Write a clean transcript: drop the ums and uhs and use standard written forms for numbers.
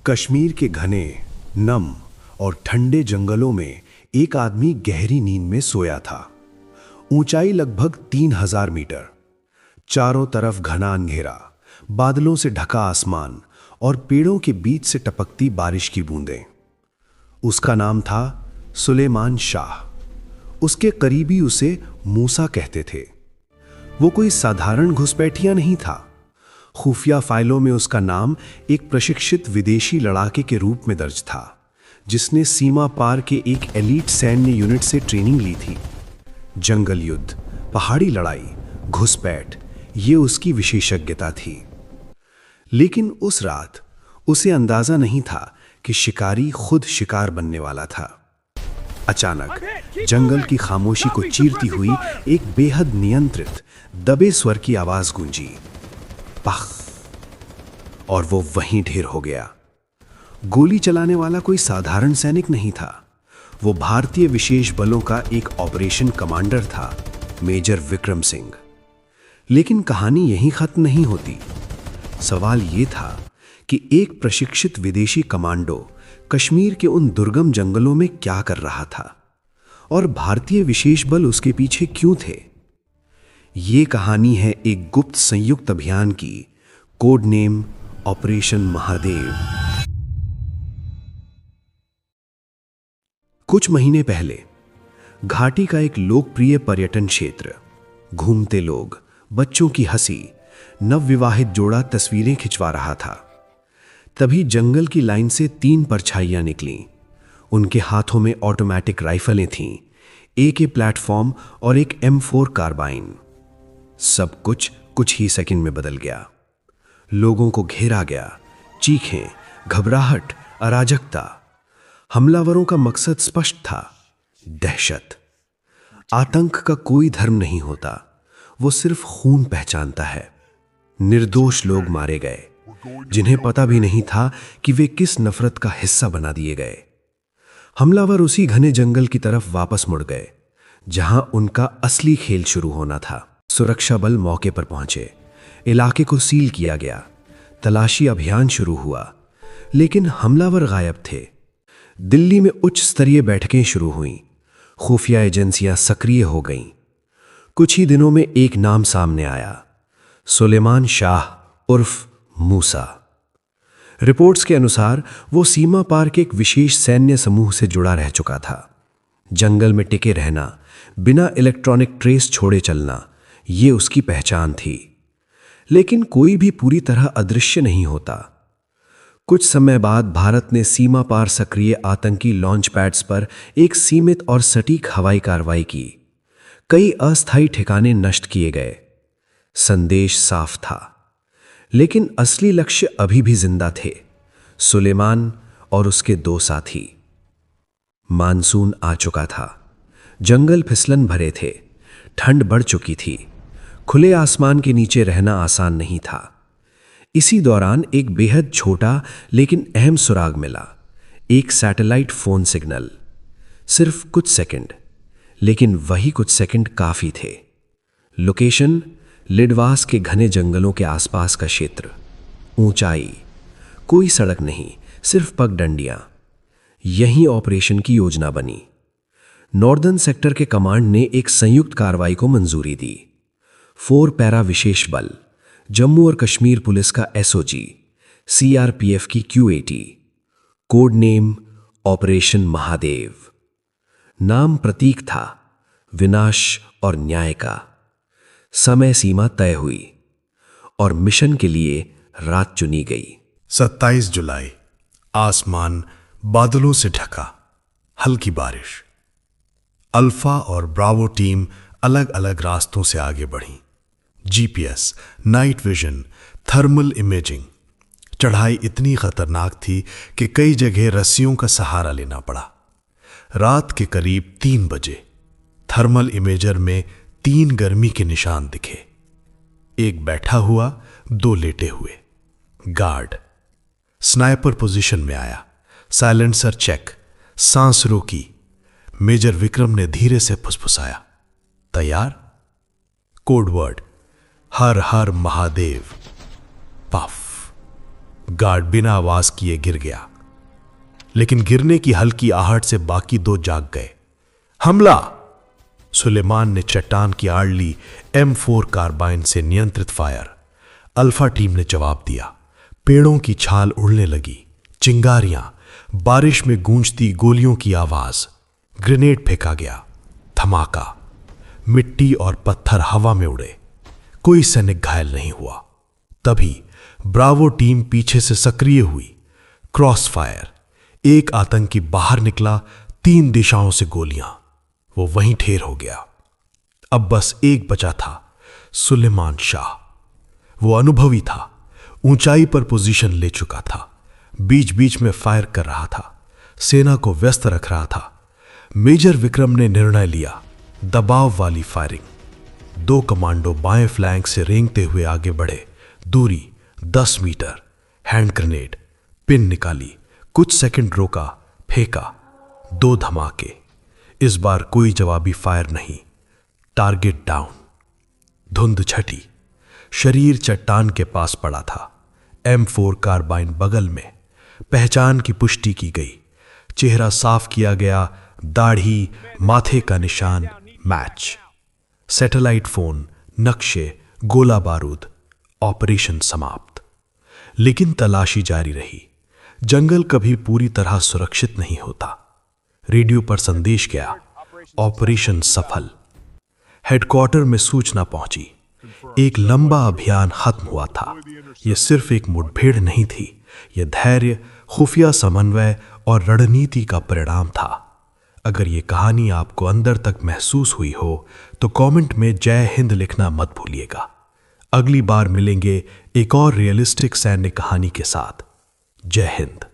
कश्मीर के घने, नम और ठंडे जंगलों में एक आदमी गहरी नींद में सोया था। ऊंचाई लगभग 3000 मीटर, चारों तरफ घना अंधेरा, बादलों से ढका आसमान और पेड़ों के बीच से टपकती बारिश की बूंदें। उसका नाम था सुलेमान शाह। उसके करीबी उसे मूसा कहते थे। वो कोई साधारण घुसपैठिया नहीं था। खुफिया फाइलों में उसका नाम एक प्रशिक्षित विदेशी लड़ाके के रूप में दर्ज था, जिसने सीमा पार के एक एलीट सैन्य यूनिट से ट्रेनिंग ली थी। जंगल युद्ध, पहाड़ी लड़ाई, घुसपैठ, ये उसकी विशेषज्ञता थी। लेकिन उस रात उसे अंदाजा नहीं था कि शिकारी खुद शिकार बनने वाला था। अचानक जंगल की खामोशी को चीरती हुई एक बेहद नियंत्रित, दबे स्वर की आवाज गूंजी, पख, और वो वहीं ढेर हो गया। गोली चलाने वाला कोई साधारण सैनिक नहीं था। वो भारतीय विशेष बलों का एक ऑपरेशन कमांडर था, मेजर विक्रम सिंह। लेकिन कहानी यहीं खत्म नहीं होती। सवाल ये था कि एक प्रशिक्षित विदेशी कमांडो कश्मीर के उन दुर्गम जंगलों में क्या कर रहा था और भारतीय विशेष बल उसके पीछे क्यों थे। ये कहानी है एक गुप्त संयुक्त अभियान की, कोड नेम ऑपरेशन महादेव। कुछ महीने पहले घाटी का एक लोकप्रिय पर्यटन क्षेत्र, घूमते लोग, बच्चों की हंसी, नवविवाहित जोड़ा तस्वीरें खिंचवा रहा था। तभी जंगल की लाइन से 3 परछाइयां निकलीं। उनके हाथों में ऑटोमेटिक राइफलें थीं, AK प्लेटफॉर्म और एक M4 कार्बाइन। सब कुछ ही सेकंड में बदल गया। लोगों को घेरा गया, चीखें, घबराहट, अराजकता। हमलावरों का मकसद स्पष्ट था, दहशत। आतंक का कोई धर्म नहीं होता, वो सिर्फ खून पहचानता है। निर्दोष लोग मारे गए, जिन्हें पता भी नहीं था कि वे किस नफरत का हिस्सा बना दिए गए। हमलावर उसी घने जंगल की तरफ वापस मुड़ गए, जहां उनका असली खेल शुरू होना था। सुरक्षा बल मौके पर पहुंचे, इलाके को सील किया गया, तलाशी अभियान शुरू हुआ, लेकिन हमलावर गायब थे। दिल्ली में उच्च स्तरीय बैठकें शुरू हुईं, खुफिया एजेंसियां सक्रिय हो गईं। कुछ ही दिनों में एक नाम सामने आया, सुलेमान शाह उर्फ मूसा। रिपोर्ट्स के अनुसार वो सीमा पार के एक विशेष सैन्य समूह से जुड़ा रह चुका था। जंगल में टिके रहना, बिना इलेक्ट्रॉनिक ट्रेस छोड़े चलना, ये उसकी पहचान थी। लेकिन कोई भी पूरी तरह अदृश्य नहीं होता। कुछ समय बाद भारत ने सीमा पार सक्रिय आतंकी लॉन्च पैड्स पर एक सीमित और सटीक हवाई कार्रवाई की। कई अस्थायी ठिकाने नष्ट किए गए। संदेश साफ था, लेकिन असली लक्ष्य अभी भी जिंदा थे, सुलेमान और उसके 2 साथी। मानसून आ चुका था, जंगल फिसलन भरे थे, ठंड बढ़ चुकी थी। खुले आसमान के नीचे रहना आसान नहीं था। इसी दौरान एक बेहद छोटा लेकिन अहम सुराग मिला, एक सैटेलाइट फोन सिग्नल। सिर्फ कुछ सेकंड, लेकिन वही कुछ सेकंड काफी थे। लोकेशन लिडवास के घने जंगलों के आसपास का क्षेत्र। ऊंचाई, कोई सड़क नहीं, सिर्फ पगडंडियां। यहीं ऑपरेशन की योजना बनी। नॉर्दर्न सेक्टर के कमांड ने एक संयुक्त कार्रवाई को मंजूरी दी। 4 पैरा विशेष बल, जम्मू और कश्मीर पुलिस का SOG, CRPF की Q80, code name operation Mahadev. नाम प्रतीक था, विनाश और न्याय का। समय सीमा तय हुई और मिशन के लिए रात चुनी गई। 27 जुलाई, आसमान बादलों से ढका, हल्की बारिश। अल्फा और ब्रावो टीम अलग अलग रास्तों से आगे बढ़ी। GPS, night vision, thermal imaging. चढ़ाई इतनी खतरनाक थी कि कई जगह रस्सियों का सहारा लेना पड़ा। रात के करीब 3 बजे थर्मल इमेजर में 3 गर्मी के निशान दिखे। एक बैठा हुआ, 2 लेटे हुए। गार्ड। स्नाइपर पोजीशन में आया, साइलेंसर चेक, सांस रोकी। मेजर विक्रम ने धीरे से फुसफुसाया, तैयार? कोड वर्ड, हर हर महादेव। पफ। गार्ड बिना आवाज किए गिर गया, लेकिन गिरने की हल्की आहट से बाकी दो जाग गए। हमला! सुलेमान ने चट्टान की आड़ ली M4 कार्बाइन से नियंत्रित फायर। अल्फा टीम ने जवाब दिया। पेड़ों की छाल उड़ने लगी, चिंगारियां, बारिश में गूंजती गोलियों की आवाज। ग्रेनेड फेंका गया, धमाका, मिट्टी और पत्थर हवा में उड़े। कोई सैनिक घायल नहीं हुआ। तभी ब्रावो टीम पीछे से सक्रिय हुई। क्रॉस फायर, एक आतंकी बाहर निकला, 3 दिशाओं से गोलियां। वो वहीं ढेर हो गया। अब बस एक बचा था, सुलेमान शाह। वो अनुभवी था, ऊंचाई पर पोजीशन ले चुका था, बीच बीच में फायर कर रहा था, सेना को व्यस्त रख रहा था। मेजर विक्रम ने निर्णय लिया, दबाव वाली फायरिंग। 2 कमांडो बाएं फ्लैंक से रेंगते हुए आगे बढ़े। दूरी 10 मीटर। हैंड ग्रेनेड, पिन निकाली, कुछ सेकंड रोका, फेंका। 2 धमाके। इस बार कोई जवाबी फायर नहीं। Target down. धुंध छटी। शरीर चट्टान के पास पड़ा था। M4 कार्बाइन बगल में। पहचान की पुष्टि की गई। चेहरा साफ किया गया, दाढ़ी, माथे का निशान मैच। सैटेलाइट फोन, नक्शे, गोला बारूद। ऑपरेशन समाप्त। लेकिन तलाशी जारी रही। जंगल कभी पूरी तरह सुरक्षित नहीं होता। रेडियो पर संदेश गया, ऑपरेशन सफल। हेडक्वार्टर में सूचना पहुंची, एक लंबा अभियान खत्म हुआ था। यह सिर्फ एक मुठभेड़ नहीं थी, यह धैर्य, खुफिया समन्वय और रणनीति का परिणाम था। अगर यह कहानी आपको अंदर तक महसूस हुई हो तो कमेंट में जय हिंद लिखना मत भूलिएगा। अगली बार मिलेंगे एक और रियलिस्टिक सैन्य कहानी के साथ। जय हिंद।